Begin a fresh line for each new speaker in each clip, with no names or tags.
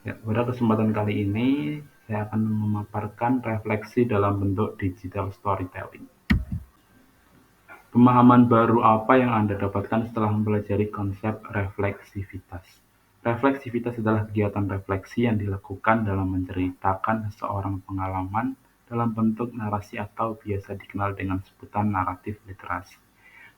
Ya, pada kesempatan kali ini saya akan memaparkan refleksi dalam bentuk digital storytelling. Pemahaman baru apa yang Anda dapatkan setelah mempelajari konsep refleksivitas? Refleksivitas adalah kegiatan refleksi yang dilakukan dalam menceritakan seseorang pengalaman dalam bentuk narasi atau biasa dikenal dengan sebutan naratif literasi.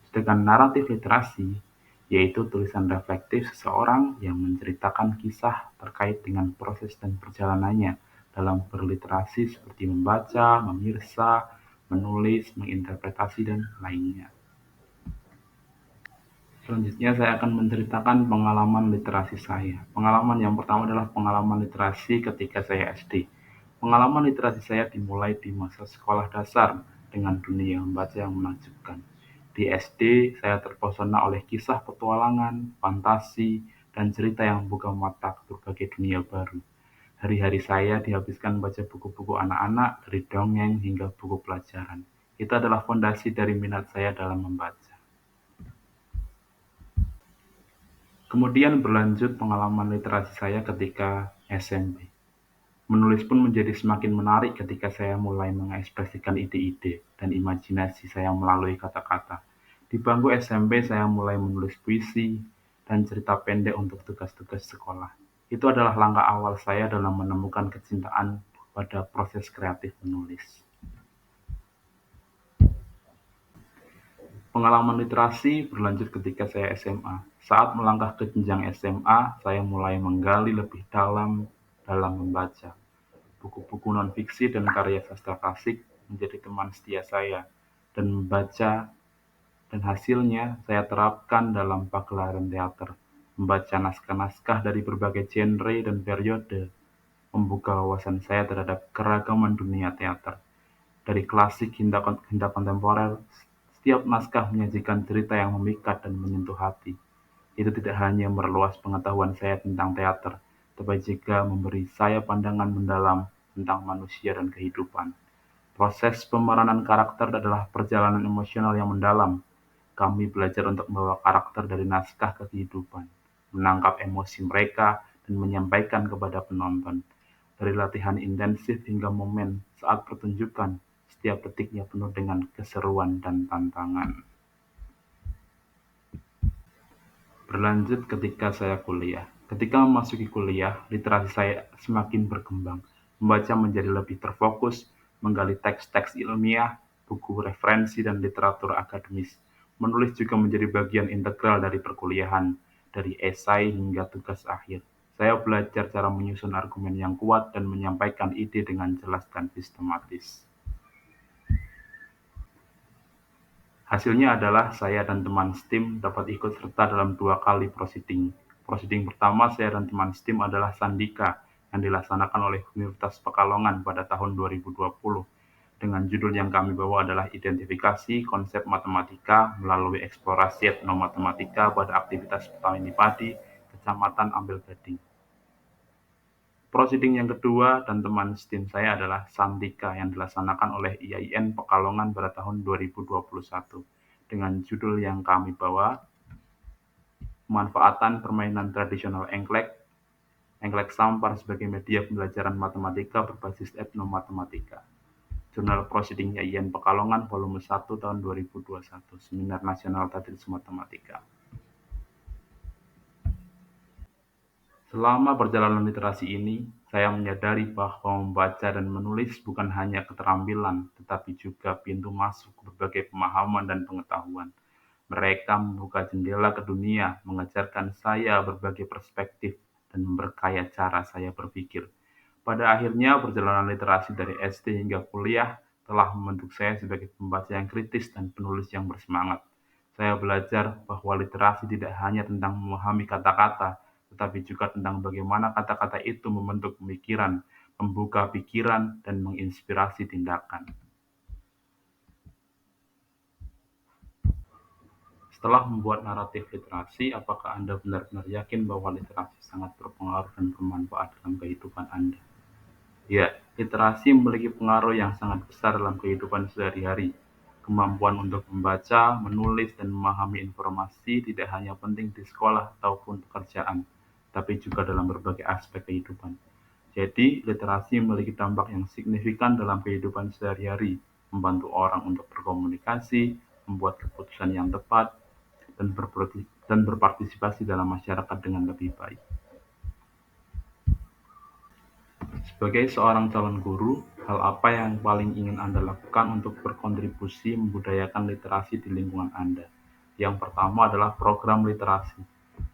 Sedangkan naratif literasi yaitu tulisan reflektif seseorang yang menceritakan kisah terkait dengan proses dan perjalanannya dalam berliterasi seperti membaca, memirsa, menulis, menginterpretasi, dan lainnya. Selanjutnya saya akan menceritakan pengalaman literasi saya. Pengalaman yang pertama adalah pengalaman literasi ketika saya SD. Pengalaman literasi saya dimulai di masa sekolah dasar dengan dunia membaca yang menakjubkan. Di SD, saya terpesona oleh kisah petualangan, fantasi, dan cerita yang membuka mata ke berbagai dunia baru. Hari-hari saya dihabiskan baca buku-buku anak-anak, dari dongeng hingga buku pelajaran. Itu adalah fondasi dari minat saya dalam membaca. Kemudian berlanjut pengalaman literasi saya ketika SMP. Menulis pun menjadi semakin menarik ketika saya mulai mengekspresikan ide-ide dan imajinasi saya melalui kata-kata. Di bangku SMP saya mulai menulis puisi dan cerita pendek untuk tugas-tugas sekolah. Itu adalah langkah awal saya dalam menemukan kecintaan pada proses kreatif menulis. Pengalaman literasi berlanjut ketika saya SMA. Saat melangkah ke jenjang SMA, saya mulai menggali lebih dalam membaca. Buku-buku non-fiksi dan karya sastra klasik menjadi teman setia saya, dan membaca dan hasilnya saya terapkan dalam pagelaran teater. Membaca naskah-naskah dari berbagai genre dan periode membuka wawasan saya terhadap keragaman dunia teater. Dari klasik hingga kontemporer, setiap naskah menyajikan cerita yang memikat dan menyentuh hati. Itu tidak hanya meluas pengetahuan saya tentang teater, tapi juga memberi saya pandangan mendalam tentang manusia dan kehidupan. Proses pemeranan karakter adalah perjalanan emosional yang mendalam. Kami belajar untuk membawa karakter dari naskah ke kehidupan, menangkap emosi mereka, dan menyampaikan kepada penonton. Dari latihan intensif hingga momen saat pertunjukan, setiap detiknya penuh dengan keseruan dan tantangan. Berlanjut ketika saya kuliah. Ketika memasuki kuliah, literasi saya semakin berkembang. Membaca menjadi lebih terfokus, menggali teks-teks ilmiah, buku referensi, dan literatur akademis. Menulis juga menjadi bagian integral dari perkuliahan, dari esai hingga tugas akhir. Saya belajar cara menyusun argumen yang kuat dan menyampaikan ide dengan jelas dan sistematis. Hasilnya adalah saya dan teman STIM dapat ikut serta dalam 2 kali prosiding. Prosiding pertama saya dan teman STIM adalah Sandika yang dilaksanakan oleh Universitas Pekalongan pada tahun 2020 dengan judul yang kami bawa adalah Identifikasi Konsep Matematika melalui Eksplorasi Etnomatematika pada Aktivitas Petani Padi, Kecamatan Ampel Gading. Prosiding yang kedua dan teman STIM saya adalah Santika yang dilaksanakan oleh IAIN Pekalongan pada tahun 2021 dengan judul yang kami bawa Pemanfaatan Permainan Tradisional Engklek Sampar sebagai Media Pembelajaran Matematika Berbasis Etnomatematika. Jurnal Proceeding IAIN Pekalongan volume 1 tahun 2021 Seminar Nasional Tradisi Matematika. Selama perjalanan literasi ini, saya menyadari bahwa membaca dan menulis bukan hanya keterampilan, tetapi juga pintu masuk ke berbagai pemahaman dan pengetahuan. Mereka membuka jendela ke dunia, mengajarkan saya berbagai perspektif, dan memperkaya cara saya berpikir. Pada akhirnya, perjalanan literasi dari SD hingga kuliah telah membentuk saya sebagai pembaca yang kritis dan penulis yang bersemangat. Saya belajar bahwa literasi tidak hanya tentang memahami kata-kata, tetapi juga tentang bagaimana kata-kata itu membentuk pemikiran, membuka pikiran, dan menginspirasi tindakan. Setelah membuat naratif literasi, apakah Anda benar-benar yakin bahwa literasi sangat berpengaruh dan bermanfaat dalam kehidupan Anda? Ya, literasi memiliki pengaruh yang sangat besar dalam kehidupan sehari-hari. Kemampuan untuk membaca, menulis, dan memahami informasi tidak hanya penting di sekolah ataupun pekerjaan, tapi juga dalam berbagai aspek kehidupan. Jadi, literasi memiliki dampak yang signifikan dalam kehidupan sehari-hari, membantu orang untuk berkomunikasi, membuat keputusan yang tepat, dan berpartisipasi dalam masyarakat dengan lebih baik. Sebagai seorang calon guru, hal apa yang paling ingin Anda lakukan untuk berkontribusi membudayakan literasi di lingkungan Anda? Yang pertama adalah program literasi.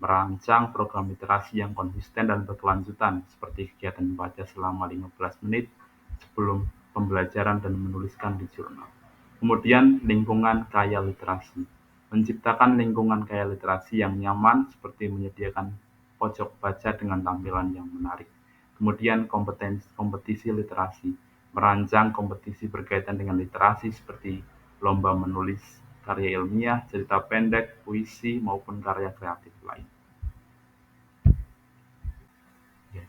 Merancang program literasi yang konsisten dan berkelanjutan, seperti kegiatan membaca selama 15 menit sebelum pembelajaran dan menuliskan di jurnal. Kemudian, lingkungan kaya literasi. Menciptakan lingkungan kaya literasi yang nyaman, seperti menyediakan pojok baca dengan tampilan yang menarik. Kemudian kompetisi literasi, merancang kompetisi berkaitan dengan literasi seperti lomba menulis karya ilmiah, cerita pendek, puisi, maupun karya kreatif lain. Ya.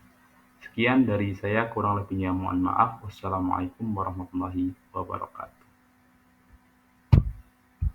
Sekian dari saya, kurang lebihnya mohon maaf. Wassalamualaikum warahmatullahi wabarakatuh.